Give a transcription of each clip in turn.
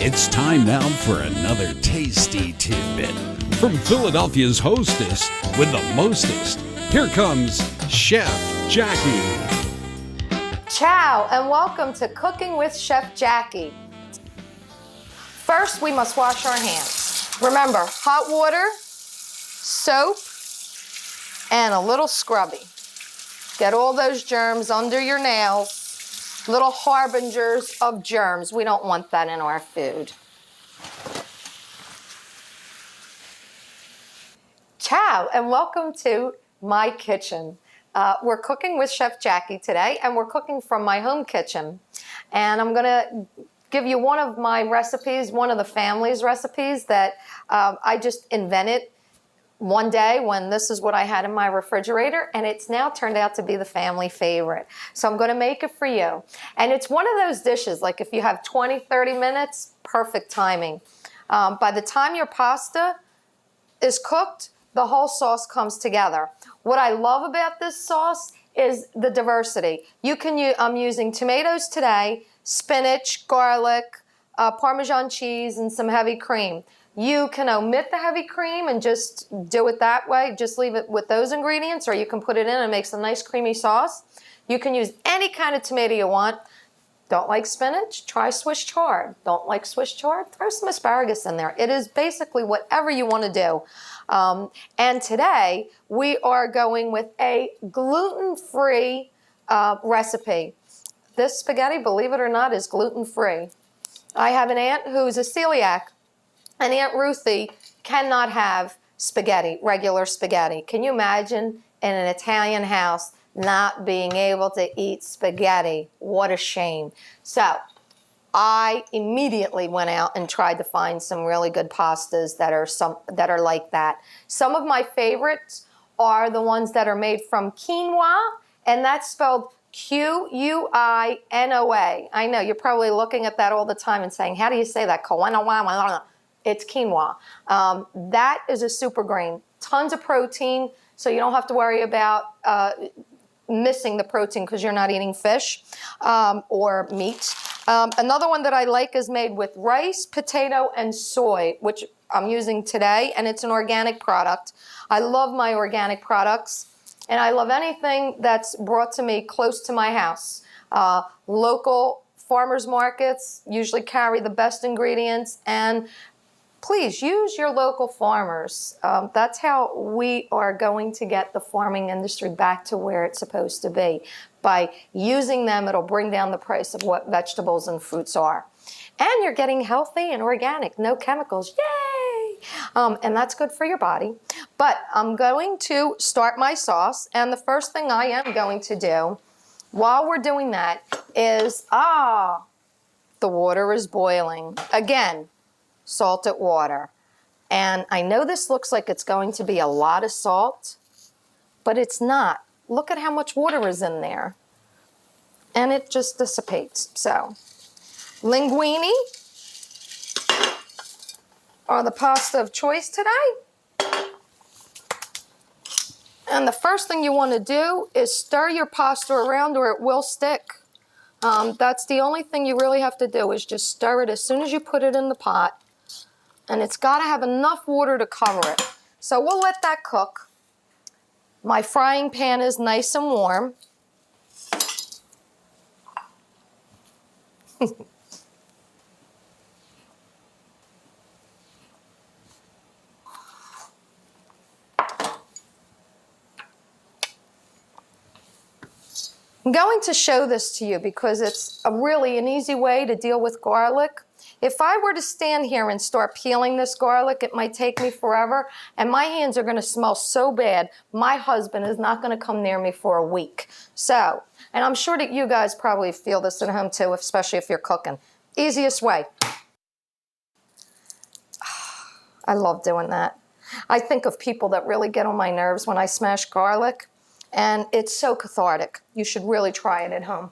It's time now for another tasty tidbit from Philadelphia's hostess with the mostest. Here comes Chef Jackie. Ciao, and welcome to Cooking with Chef Jackie. First, we must wash our hands. Remember, hot water, soap, and a little scrubby. Get all those germs under your nails, little harbingers of germs. We don't want that in our food. Ciao, and welcome to my kitchen. We're cooking with Chef Jackie today, and we're cooking from my home kitchen. And I'm gonna give you one of my recipes, one of the family's recipes that I just invented one day when this is what I had in my refrigerator, and it's now turned out to be the family favorite. So I'm gonna make it for you. And it's one of those dishes, like if you have 20, 30 minutes, perfect timing. By the time your pasta is cooked, the whole sauce comes together. What I love about this sauce is the diversity. I'm using tomatoes today, spinach, garlic, Parmesan cheese, and some heavy cream. You can omit the heavy cream and just do it that way. Just leave it with those ingredients, or you can put it in and make some nice creamy sauce. You can use any kind of tomato you want. Don't like spinach? Try Swiss chard. Don't like Swiss chard? Throw some asparagus in there. It is basically whatever you want to do. And today we are going with a gluten-free recipe. This spaghetti, believe it or not, is gluten-free. I have an aunt who's a celiac, and Aunt Ruthie cannot have spaghetti, regular spaghetti. Can you imagine in an Italian house not being able to eat spaghetti? What a shame. So I immediately went out and tried to find some really good pastas that are like that. Some of my favorites are the ones that are made from quinoa, and that's spelled Quinoa. I know, you're probably looking at that all the time and saying, how do you say that? It's quinoa. That is a super grain. Tons of protein, so you don't have to worry about missing the protein because you're not eating fish or meat. Another one that I like is made with rice, potato, and soy, which I'm using today, and it's an organic product. I love my organic products, and I love anything that's brought to me close to my house. Local farmers markets usually carry the best ingredients, and please use your local farmers. That's how we are going to get the farming industry back to where it's supposed to be. By using them, it'll bring down the price of what vegetables and fruits are. And you're getting healthy and organic, no chemicals, yay! And that's good for your body. But I'm going to start my sauce, and the first thing I am going to do while we're doing that is, the water is boiling. Again, salted water. And I know this looks like it's going to be a lot of salt, but it's not. Look at how much water is in there. And it just dissipates. So, linguine are the pasta of choice today. And the first thing you want to do is stir your pasta around or it will stick. That's the only thing you really have to do is just stir it as soon as you put it in the pot. And it's got to have enough water to cover it. So we'll let that cook. My frying pan is nice and warm. I'm going to show this to you because it's really an easy way to deal with garlic. If I were to stand here and start peeling this garlic, it might take me forever, and my hands are going to smell so bad, my husband is not going to come near me for a week. So, and I'm sure that you guys probably feel this at home too, especially if you're cooking. Easiest way. I love doing that. I think of people that really get on my nerves when I smash garlic, and it's so cathartic. You should really try it at home.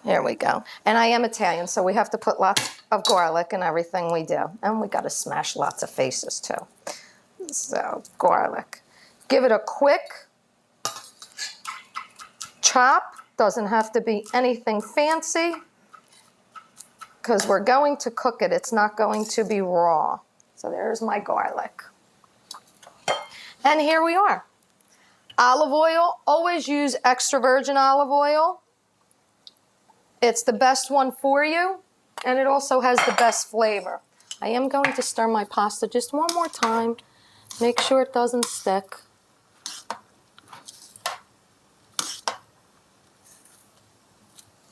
There we go. And I am Italian, so we have to put lots of garlic in everything we do. And we got to smash lots of faces too. So, garlic. Give it a quick chop. Doesn't have to be anything fancy. because we're going to cook it. It's not going to be raw. So there's my garlic. And here we are. Olive oil, always use extra virgin olive oil. It's the best one for you, and it also has the best flavor. I am going to stir my pasta just one more time. Make sure it doesn't stick.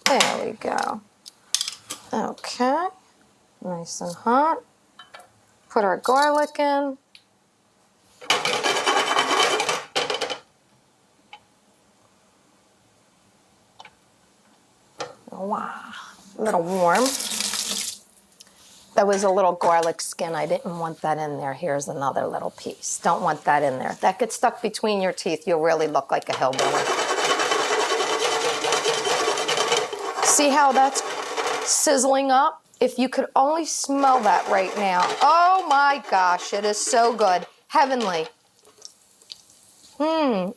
There we go. Okay, nice and hot. Put our garlic in. Wow, a little warm. That was a little garlic skin. I didn't want that in there. Here's another little piece. Don't want that in there. That gets stuck between your teeth. You'll really look like a hillbilly. See how that's sizzling up? If you could only smell that right now. Oh my gosh, it is so good. Heavenly. And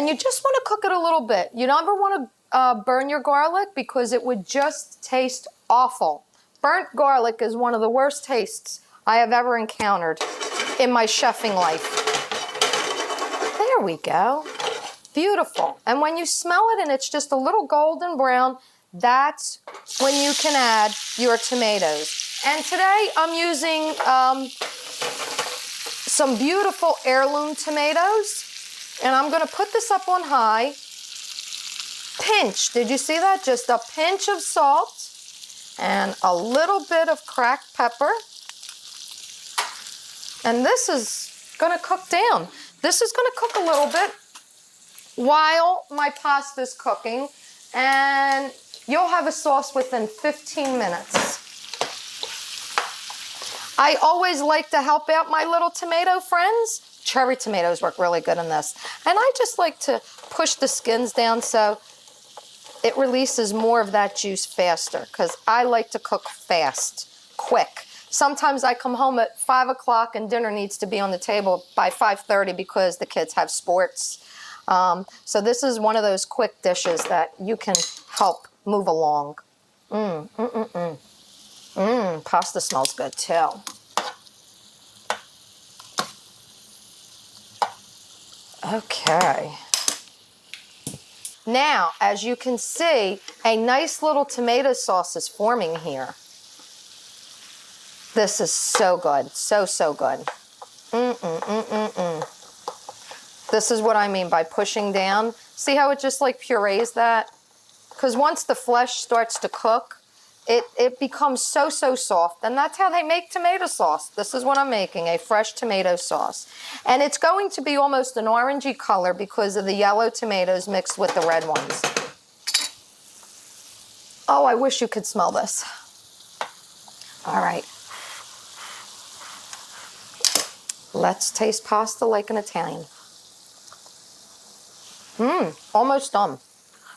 you just want to cook it a little bit. You never want to burn your garlic because it would just taste awful. Burnt garlic is one of the worst tastes I have ever encountered in my chefing life. There we go. Beautiful. And when you smell it and it's just a little golden brown, that's when you can add your tomatoes. And today I'm using some beautiful heirloom tomatoes. And I'm going to put this up on high. Pinch. Did you see that? Just a pinch of salt and a little bit of cracked pepper. And this is going to cook down. This is going to cook a little bit while my pasta's cooking, and you'll have a sauce within 15 minutes. I always like to help out my little tomato friends. Cherry tomatoes work really good in this. And I just like to push the skins down so it releases more of that juice faster, because I like to cook fast, quick. Sometimes I come home at 5 o'clock and dinner needs to be on the table by 5:30 because the kids have sports. So this is one of those quick dishes that you can help move along. Pasta smells good too. Okay. Now, as you can see, a nice little tomato sauce is forming here. This is so good. So, so good. This is what I mean by pushing down. See how it just like purees that? Because once the flesh starts to cook, it becomes so, so soft. And that's how they make tomato sauce. This is what I'm making, a fresh tomato sauce. And it's going to be almost an orangey color because of the yellow tomatoes mixed with the red ones. Oh, I wish you could smell this. All right. Let's taste pasta like an Italian. Almost done.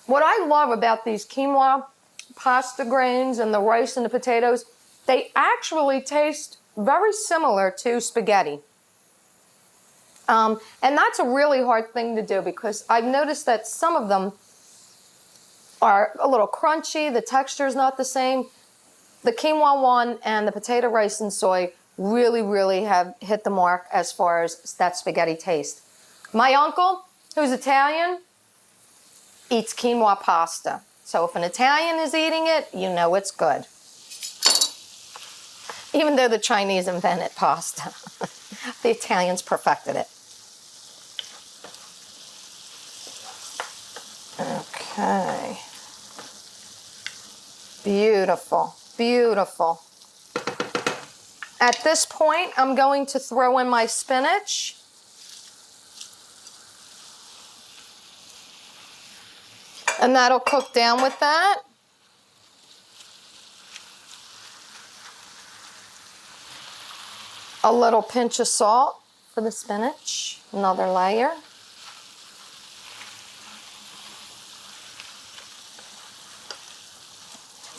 What I love about these quinoa pasta grains and the rice and the potatoes, they actually taste very similar to spaghetti. And that's a really hard thing to do because I've noticed that some of them are a little crunchy, the texture is not the same. The quinoa one and the potato, rice, and soy really, really have hit the mark as far as that spaghetti taste. My uncle, who's Italian, eats quinoa pasta. So if an Italian is eating it, you know it's good. Even though the Chinese invented pasta, the Italians perfected it. Okay. Beautiful, beautiful. At this point, I'm going to throw in my spinach. And that'll cook down with that. A little pinch of salt for the spinach. Another layer.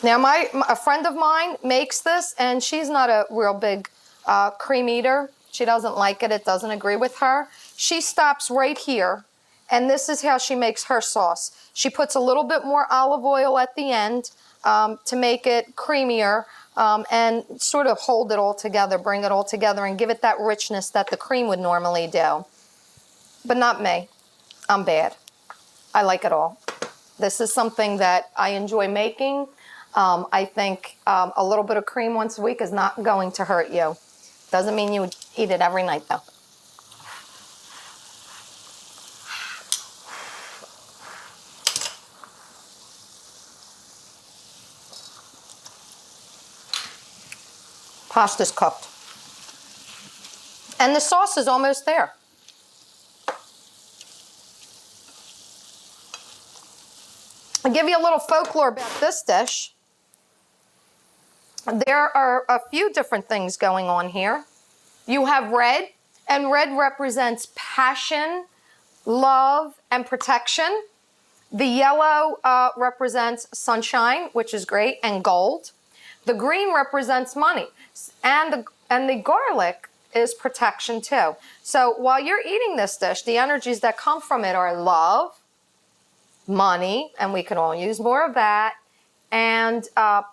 Now, a friend of mine makes this, and she's not a real big cream eater. She doesn't like it. It doesn't agree with her. She stops right here And this is how she makes her sauce. She puts a little bit more olive oil at the end to make it creamier and sort of hold it all together, bring it all together and give it that richness that the cream would normally do. But not me. I'm bad. I like it all. This is something that I enjoy making. I think a little bit of cream once a week is not going to hurt you. Doesn't mean you would eat it every night though. Pasta's cooked. And the sauce is almost there. I'll give you a little folklore about this dish. There are a few different things going on here. You have red, and red represents passion, love, and protection. The yellow represents sunshine, which is great, and gold. The green represents money, and the garlic is protection too. So while you're eating this dish, the energies that come from it are love, money, and we can all use more of that, and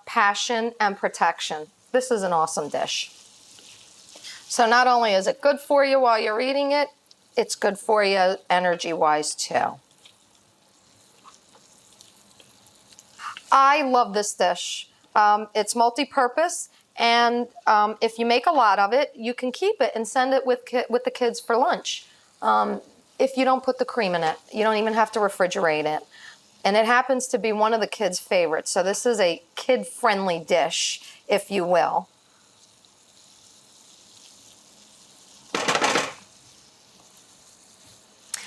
passion and protection. This is an awesome dish. So not only is it good for you while you're eating it, it's good for you energy-wise too. I love this dish. It's multi-purpose, and if you make a lot of it, you can keep it and send it with the kids for lunch. If you don't put the cream in it, you don't even have to refrigerate it. And it happens to be one of the kids' favorites. So this is a kid-friendly dish, if you will.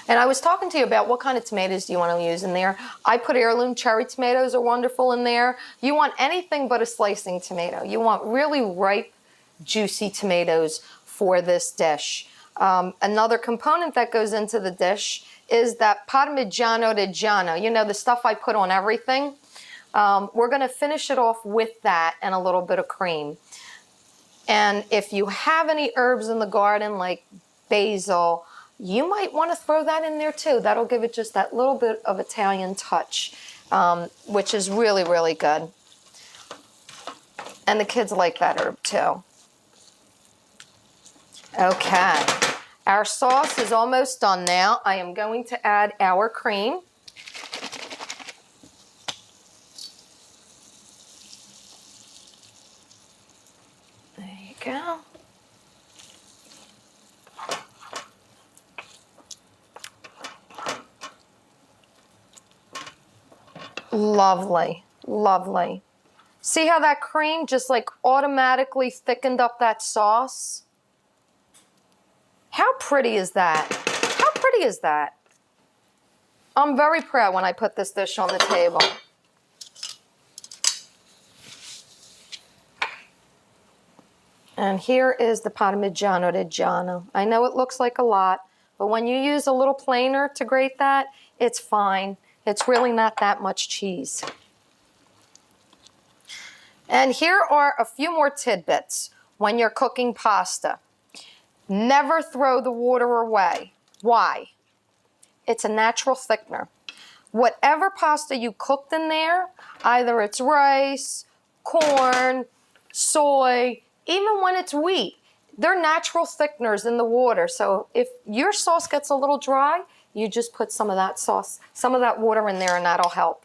And I was talking to you about what kind of tomatoes do you want to use in there. I put heirloom cherry tomatoes are wonderful in there. You want anything but a slicing tomato. You want really ripe, juicy tomatoes for this dish. Another component that goes into the dish is that Parmigiano Reggiano. You know, the stuff I put on everything. We're going to finish it off with that and a little bit of cream. And if you have any herbs in the garden like basil, you might want to throw that in there too. That'll give it just that little bit of Italian touch, which is really, really good. And the kids like that herb too. Okay, our sauce is almost done now. I am going to add our cream. There you go. Lovely, lovely. See how that cream just like automatically thickened up that sauce? How pretty is that? How pretty is that? I'm very proud when I put this dish on the table. And here is the Parmigiano Reggiano. I know it looks like a lot, but when you use a little planer to grate that, it's fine. It's really not that much cheese. And here are a few more tidbits when you're cooking pasta. Never throw the water away. Why? It's a natural thickener. Whatever pasta you cooked in there, either it's rice, corn, soy, even when it's wheat, they're natural thickeners in the water. So if your sauce gets a little dry, you just put some of that sauce, some of that water in there, and that'll help.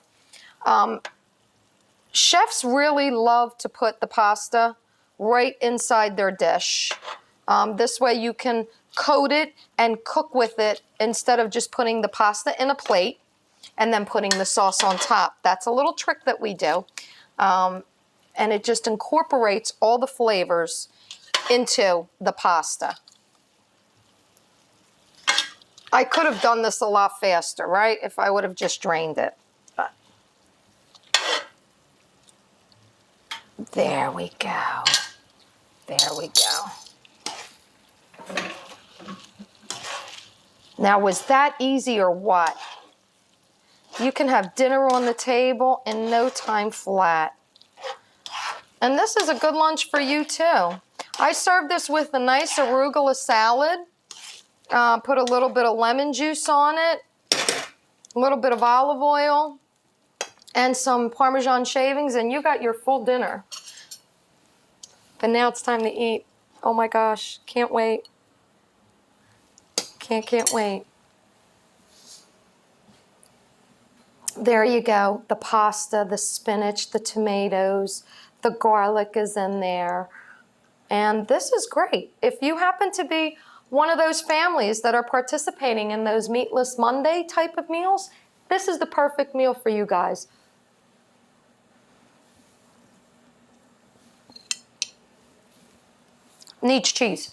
Chefs really love to put the pasta right inside their dish. This way you can coat it and cook with it instead of just putting the pasta in a plate and then putting the sauce on top. That's a little trick that we do. And it just incorporates all the flavors into the pasta. I could have done this a lot faster, right? If I would have just drained it. But there we go. There we go. Now, was that easy or what? You can have dinner on the table in no time flat. And this is a good lunch for you too. I served this with a nice arugula salad. Put a little bit of lemon juice on it. a little bit of olive oil, and some Parmesan shavings, and you got your full dinner. But now it's time to eat. Oh my gosh, can't wait. Can't wait. There you go. The pasta, the spinach, the tomatoes, the garlic is in there. And this is great. If you happen to be one of those families that are participating in those Meatless Monday type of meals, this is the perfect meal for you guys. Needs cheese.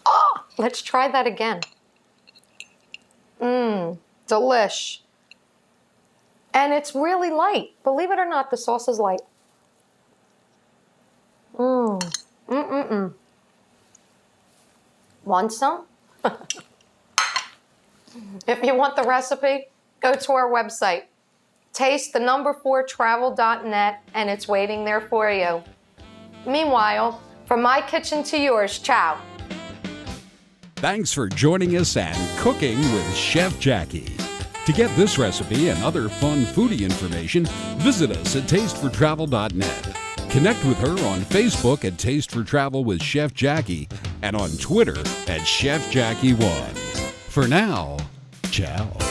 Oh, let's try that again. Delish. And it's really light. Believe it or not, the sauce is light. Want some? If you want the recipe, go to our website, taste4travel.net, and it's waiting there for you. Meanwhile, from my kitchen to yours, ciao. Thanks for joining us and Cooking with Chef Jackie. To get this recipe and other fun foodie information, visit us at taste4travel.net. Connect with her on Facebook at Taste for Travel with Chef Jackie and on Twitter at Chef Jackie1. For now, ciao.